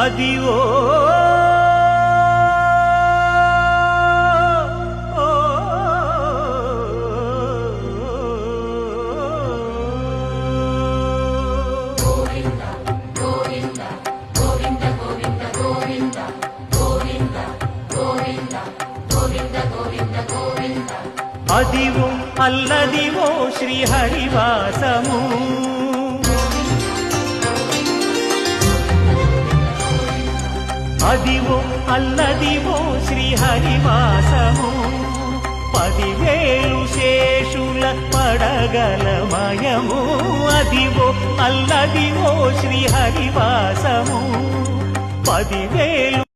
Adivo Adivo Alladivo శ్రీహరివాసము Adivo Alladivo శ్రీహరివాసము 10,000 శేషుల పడగలమయము Adivo Alladivo శ్రీహరివాసము 10,000